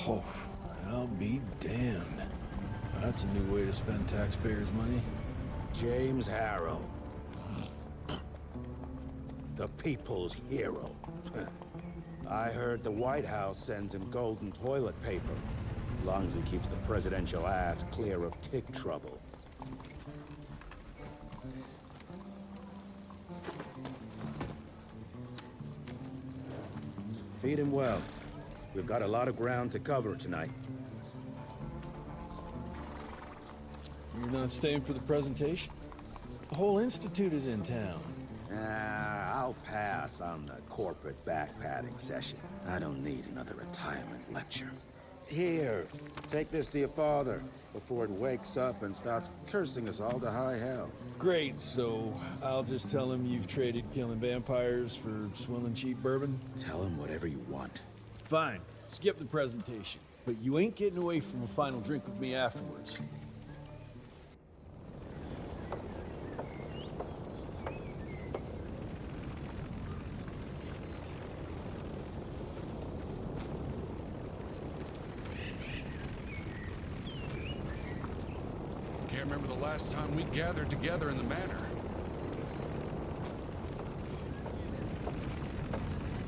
Oh, I'll be damned. That's a new way to spend taxpayers' money. James Harrow. The people's hero. I heard the White House sends him golden toilet paper. As long as he keeps the presidential ass clear of tick trouble. Feed him well. We've got a lot of ground to cover tonight. You're not staying for the presentation? The whole institute is in town. I'll pass on the corporate back-patting session. I don't need another retirement lecture. Here, take this to your father before it wakes up and starts cursing us all to high hell. Great, so I'll just tell him you've traded killing vampires for swilling cheap bourbon? Tell him whatever you want. Fine, skip the presentation. But you ain't getting away from a final drink with me afterwards. Can't remember the last time we gathered together in the manor.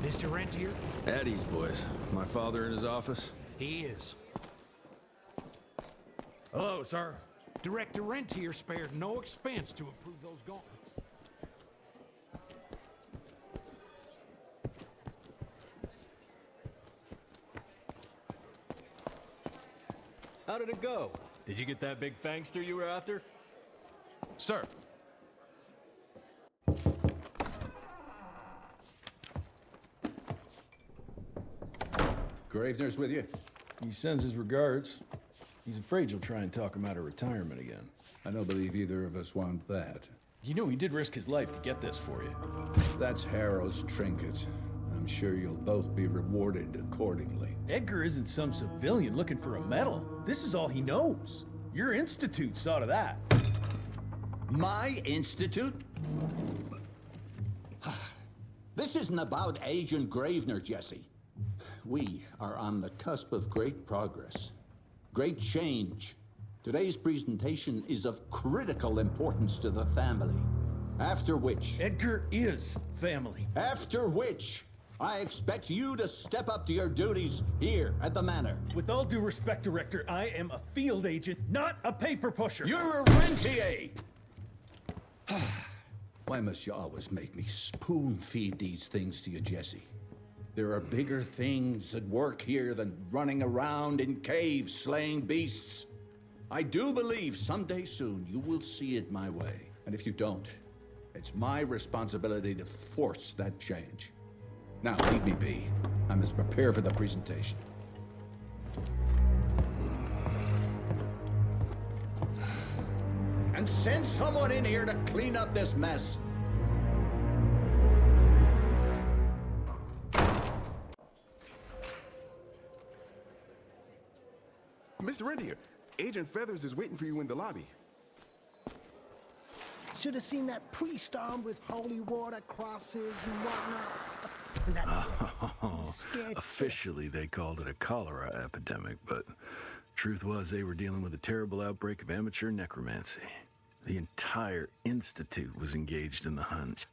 Mr. Rentier? At ease, boys. My father in his office? He is. Hello, sir. Director Rentier spared no expense to approve those gauntlets. How did it go? Did you get that big fangster you were after? Sir. Gravener's with you? He sends his regards. He's afraid you'll try and talk him out of retirement again. I don't believe either of us want that. You know he did risk his life to get this for you. That's Harrow's trinket. I'm sure you'll both be rewarded accordingly. Edgar isn't some civilian looking for a medal. This is all he knows. Your institute saw to that. My institute? This isn't about Agent Gravener, Jesse. We are on the cusp of great progress, great change. Today's presentation is of critical importance to the family. After which... Edgar is family. After which, I expect you to step up to your duties here at the manor. With all due respect, Director, I am a field agent, not a paper pusher. You're a rentier! Why must you always make me spoon-feed these things to you, Jesse? There are bigger things at work here than running around in caves slaying beasts. I do believe someday soon you will see it my way. And if you don't, it's my responsibility to force that change. Now, leave me be. I must prepare for the presentation. And send someone in here to clean up this mess. Mr. Rentier, Agent Feathers is waiting for you in the lobby. Should have seen that priest armed with holy water, crosses, and whatnot. Officially, they called it a cholera epidemic, but truth was they were dealing with a terrible outbreak of amateur necromancy. The entire institute was engaged in the hunt.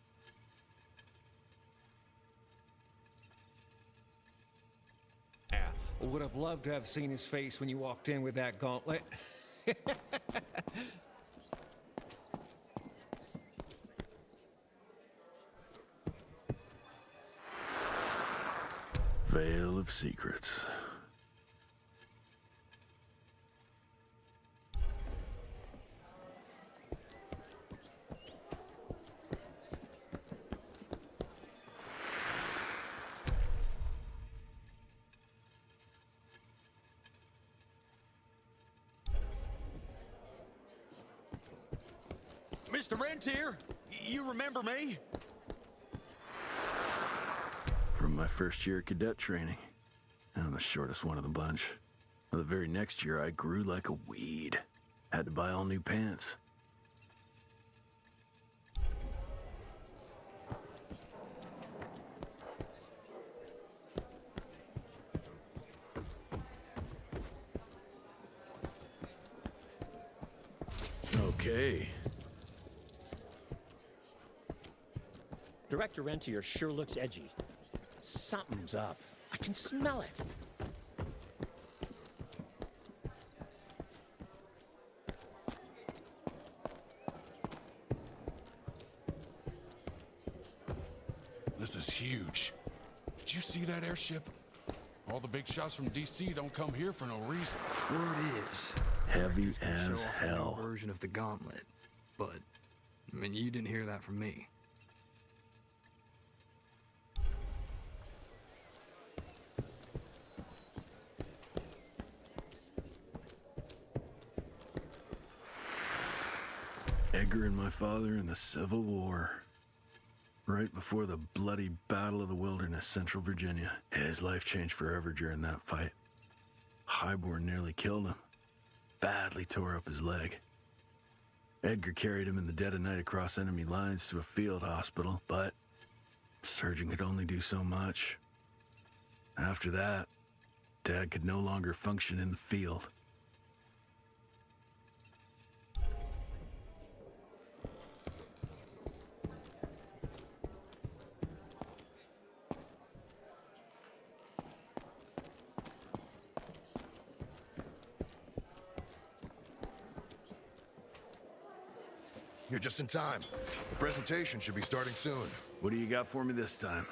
Would have loved to have seen his face when you walked in with that gauntlet. Veil of secrets. Mr. Rentier, you remember me? From my first year of cadet training. I'm the shortest one of the bunch. The very next year, I grew like a weed. Had to buy all new pants. Okay. Director Rentier sure looks edgy. Something's up. I can smell it. This is huge. Did you see that airship? All the big shots from DC don't come here for no reason. Word is, Heavy Director's gonna as show off a new hell. version of the gauntlet, but I mean, you didn't hear that from me. Edgar and my father in the Civil War. Right before the bloody Battle of the Wilderness, Central Virginia. His life changed forever during that fight. Highborn nearly killed him. Badly tore up his leg. Edgar carried him in the dead of night across enemy lines to a field hospital, but the surgeon could only do so much. After that, Dad could no longer function in the field. You're just in time. The presentation should be starting soon. What do you got for me this time?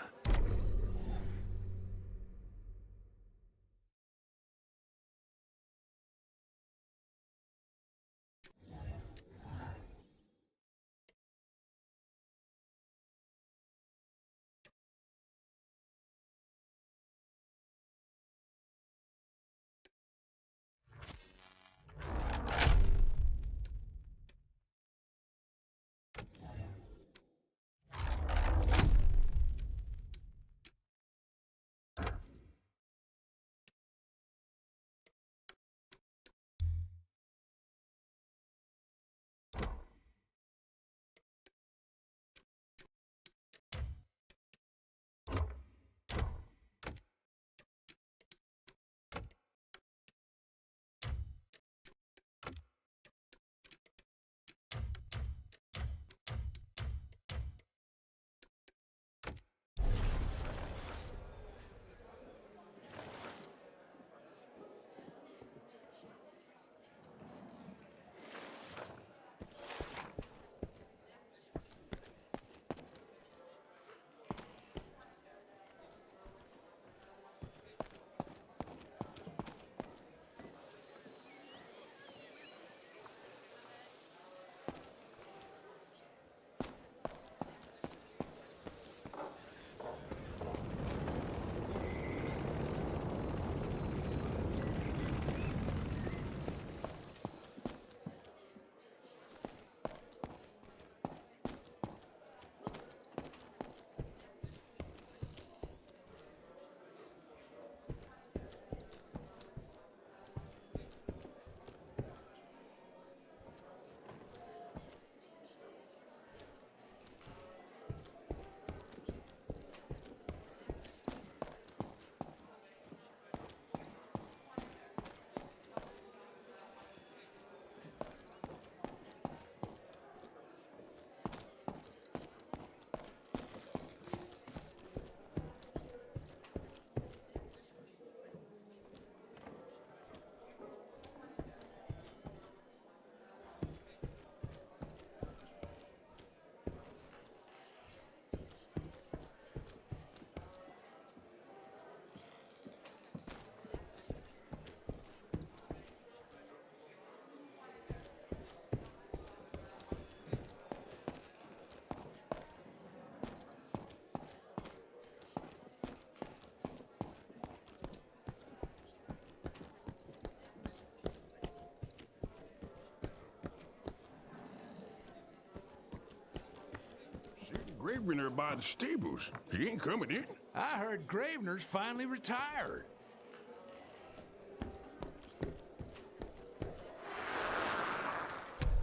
Gravener by the stables. He ain't coming in. I heard Gravener's finally retired.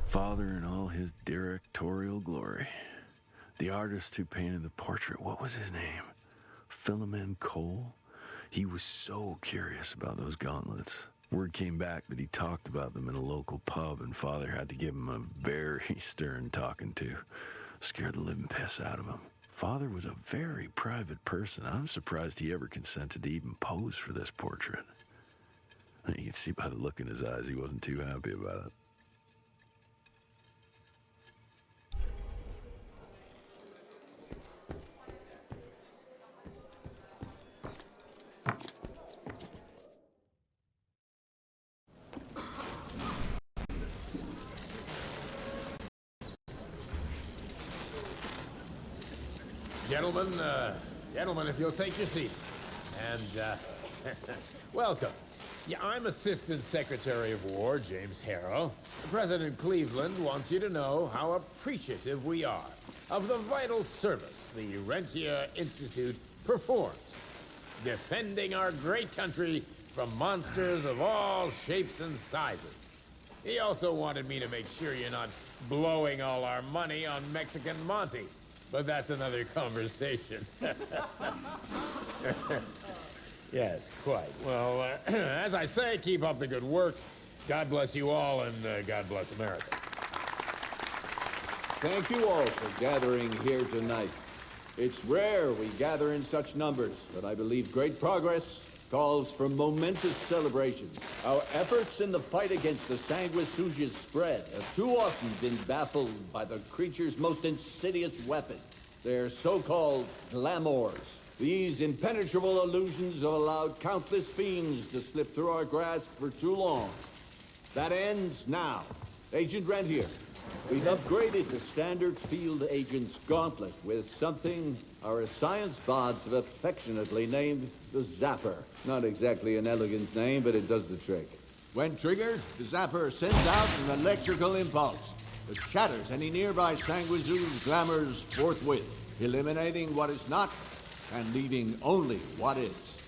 Father in all his directorial glory. The artist who painted the portrait, what was his name? Philemon Cole? He was so curious about those gauntlets. Word came back that he talked about them in a local pub, and Father had to give him a very stern talking to. Scared the living piss out of him. Father was a very private person. I'm surprised he ever consented to even pose for this portrait. You can see by the look in his eyes he wasn't too happy about it. Gentlemen, if you'll take your seats. And, welcome. Yeah, I'm Assistant Secretary of War, James Harrow. President Cleveland wants you to know how appreciative we are of the vital service the Rentier Institute performs, defending our great country from monsters of all shapes and sizes. He also wanted me to make sure you're not blowing all our money on Mexican Monty. But that's another conversation. Yes, quite. Well, as I say, keep up the good work. God bless you all, and God bless America. Thank you all for gathering here tonight. It's rare we gather in such numbers, but I believe great progress calls for momentous celebration. Our efforts in the fight against the sanguisuga's spread have too often been baffled by the creature's most insidious weapon, their so-called glamours. These impenetrable illusions have allowed countless fiends to slip through our grasp for too long. That ends now. Agent Rentier, we've upgraded the standard field agent's gauntlet with something our science bots have affectionately named the Zapper. Not exactly an elegant name, but it does the trick. When triggered, the Zapper sends out an electrical impulse that shatters any nearby sanguisuga's glamours forthwith, eliminating what is not and leaving only what is.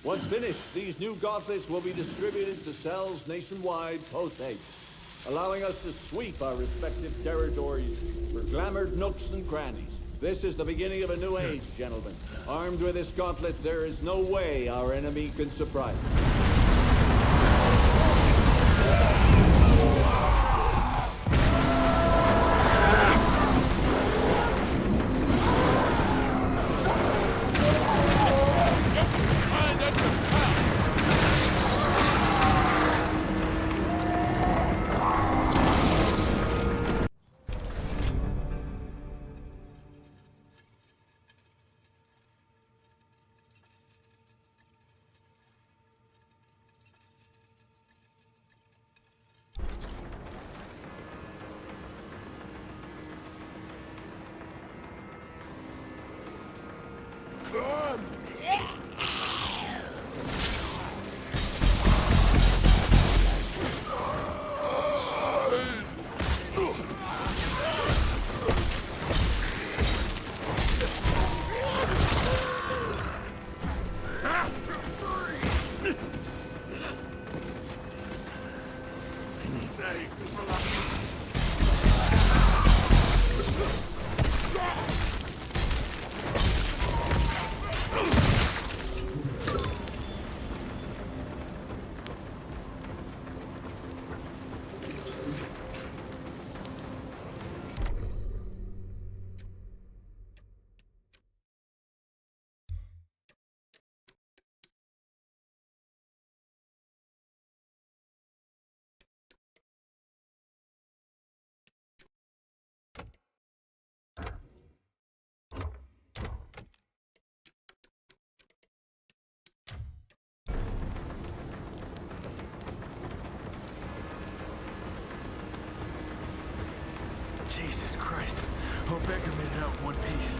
Once finished, these new gauntlets will be distributed to cells nationwide post-haste, allowing us to sweep our respective territories for glamoured nooks and crannies. This is the beginning of a new age, gentlemen. Armed with this gauntlet, there is no way our enemy can surprise us. Jesus Christ. Hope Edgar made it out in one piece.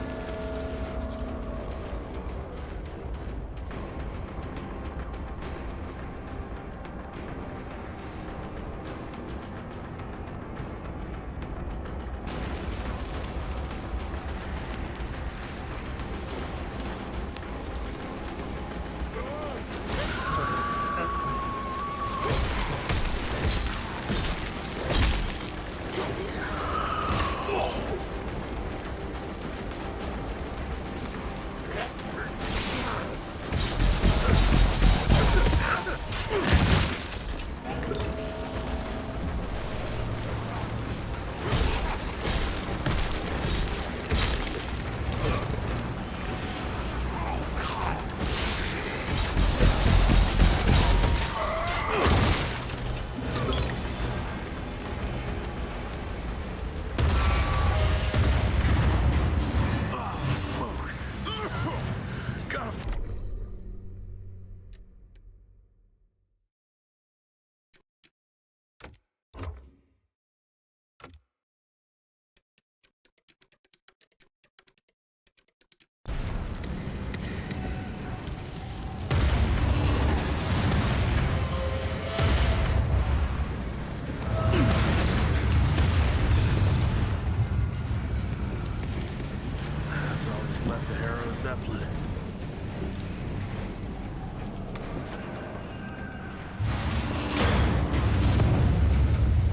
the Harrow Zeppelin.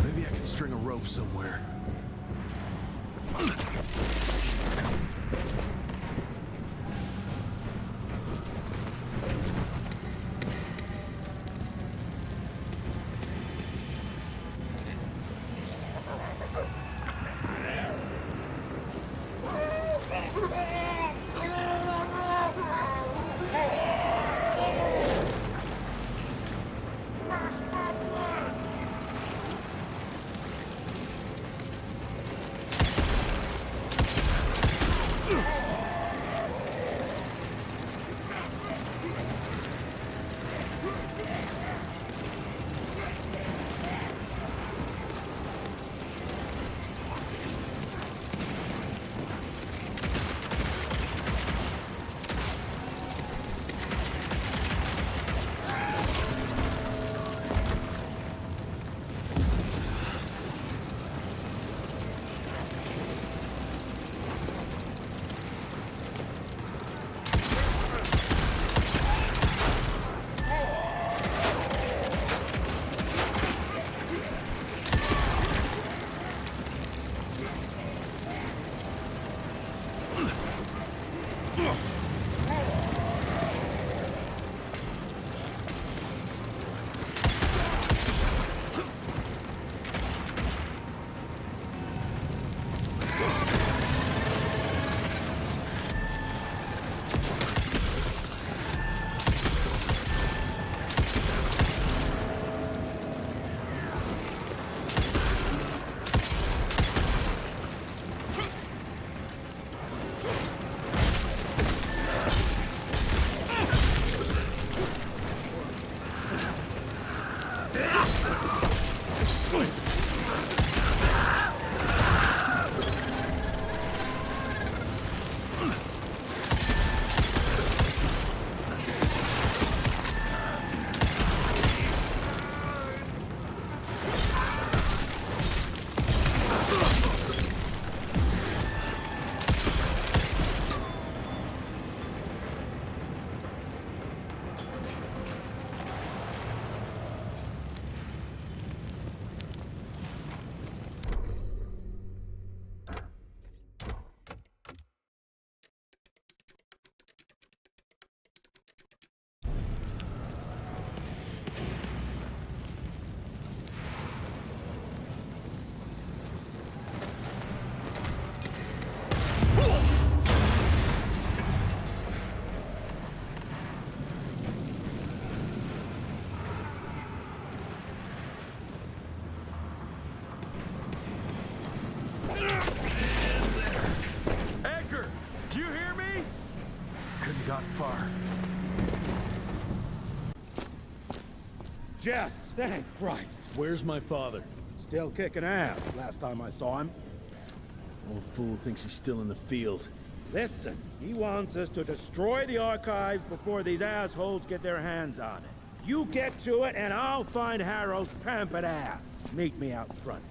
Maybe I could string a rope somewhere. Far. Jess, thank Christ. Where's my father? Still kicking ass last time I saw him. Old fool thinks he's still in the field. Listen, he wants us to destroy the archives before these assholes get their hands on it. You get to it, and I'll find Harrow's pampered ass. Meet me out front.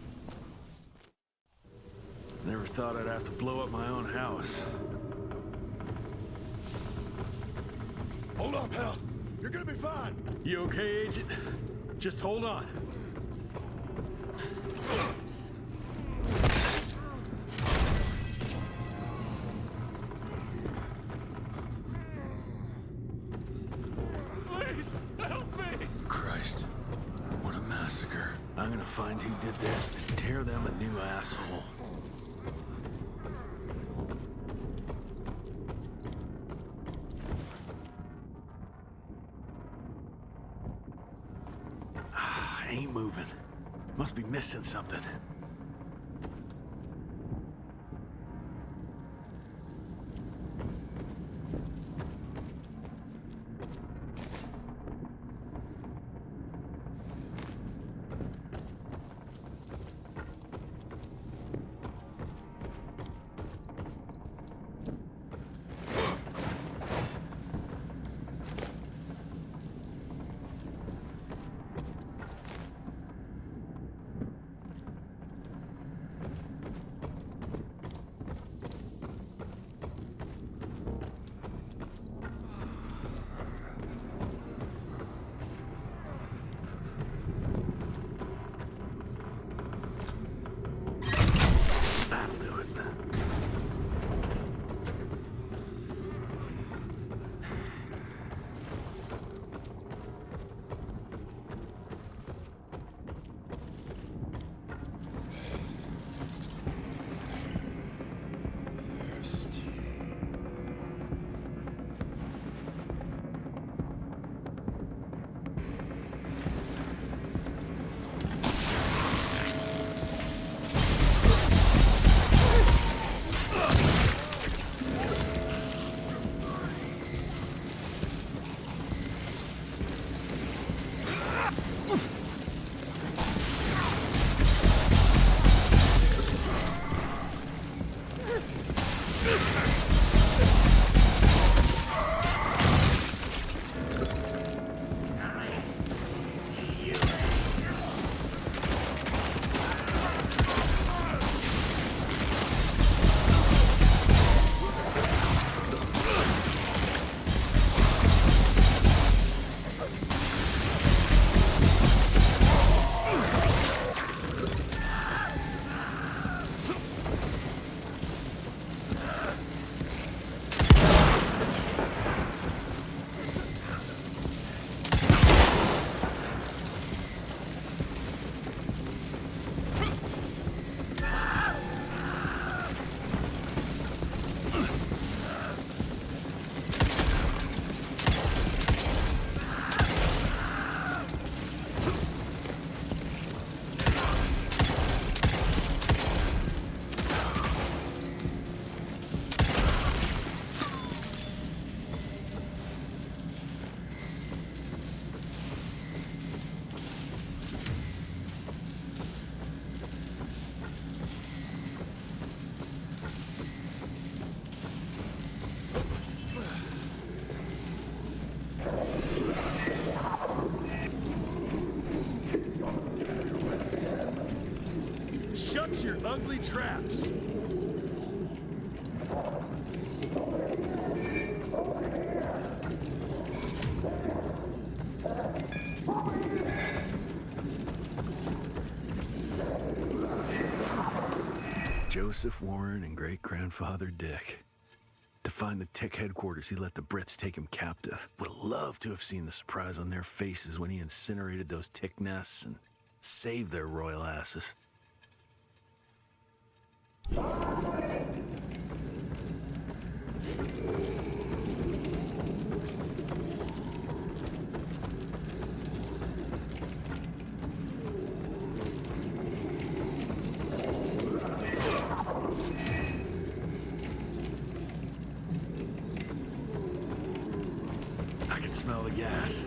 Never thought I'd have to blow up my own house. Hold up, Hal. You're gonna be fine. You okay, Agent? Just hold on. Please, help me! Christ, what a massacre. I'm gonna find who did this and tear them a new asshole. Ain't moving. Must be missing something. Shut your ugly traps! Joseph Warren and great-grandfather Dick. To find the Tick headquarters, he let the Brits take him captive. Would have loved to have seen the surprise on their faces when he incinerated those Tick nests and saved their royal asses. I can smell the gas.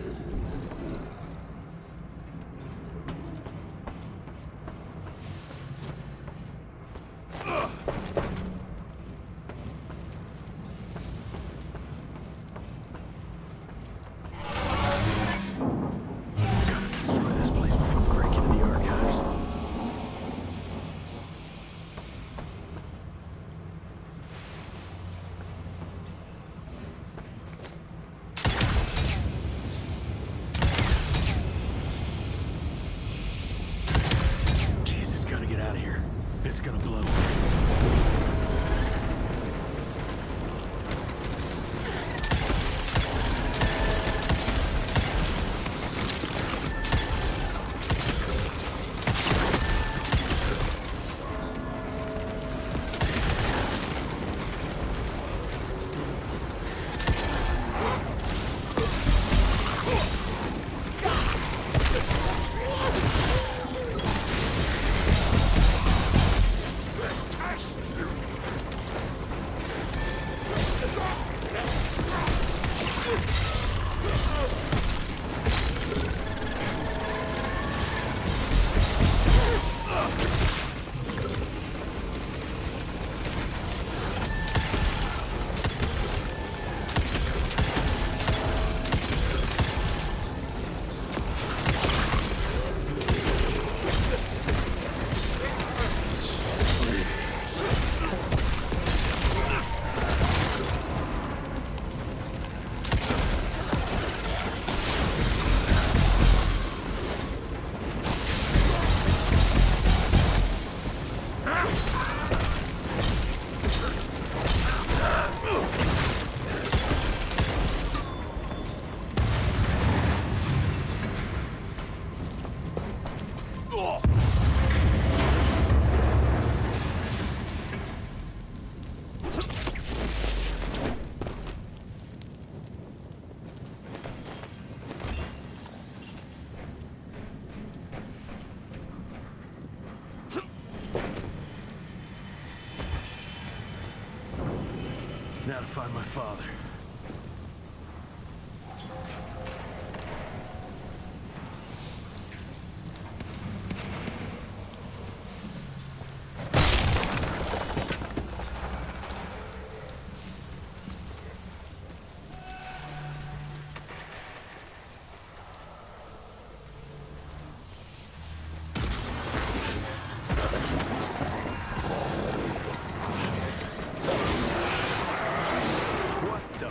It's gonna blow. Now to find my father. What the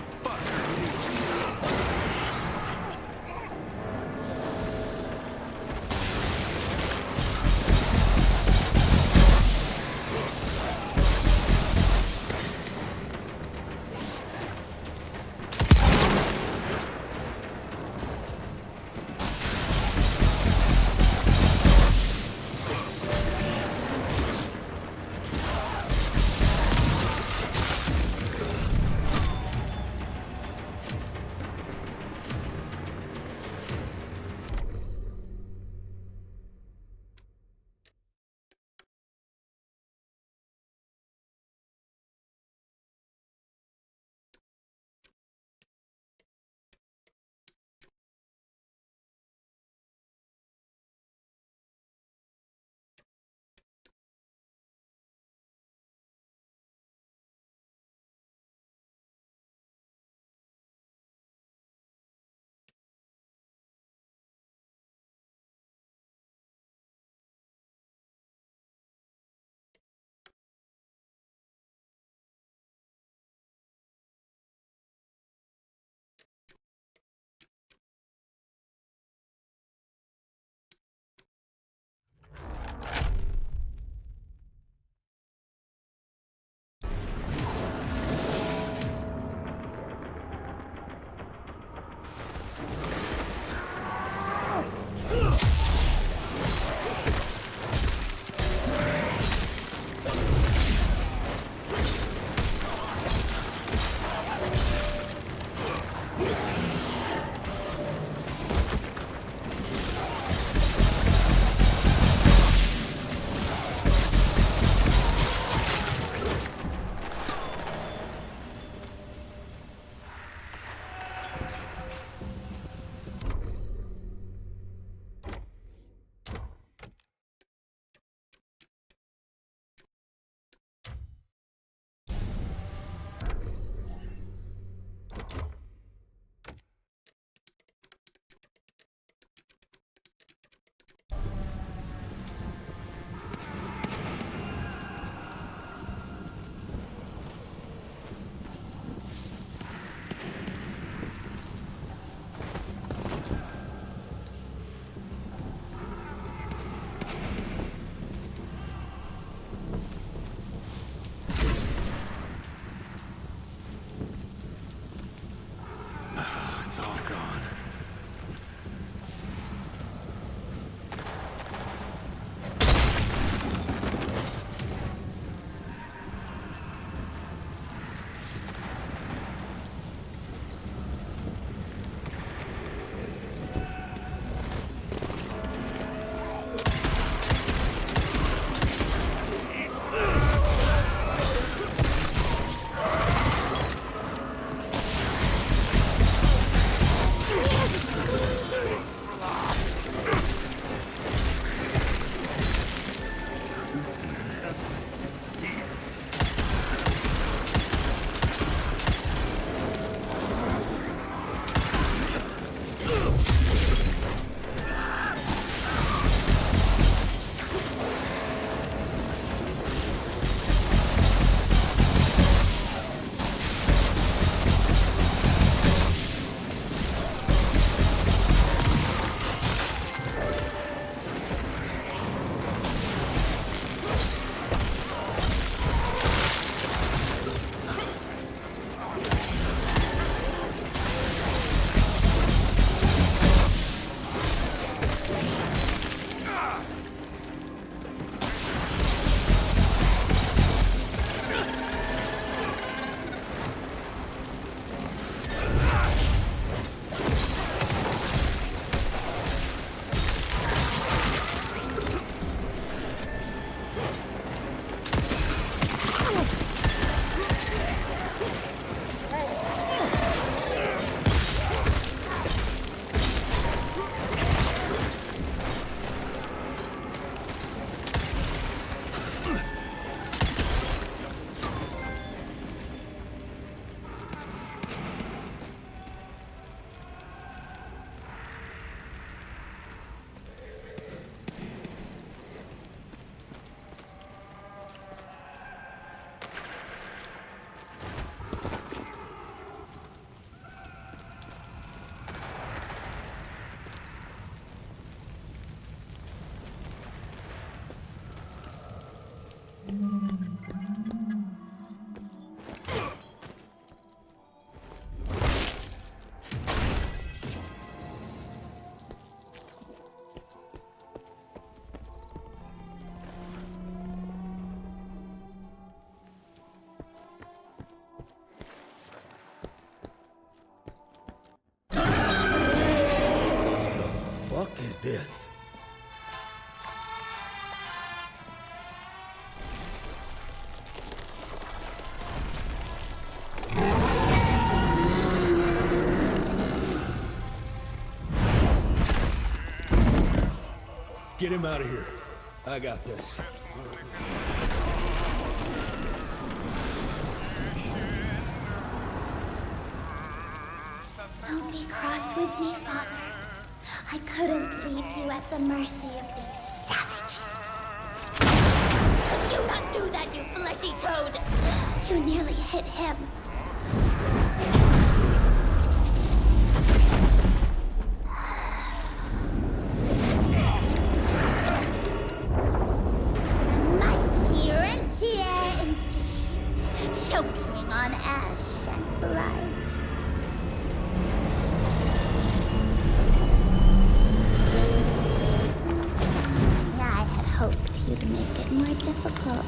this? Get him out of here. I got this. Don't be cross with me, Father. I couldn't leave you at the mercy of these savages. Could you not do that, you fleshy toad? You nearly hit him. The mighty Rentier Institute, choking on ash and blood. I had hoped you'd make it more difficult.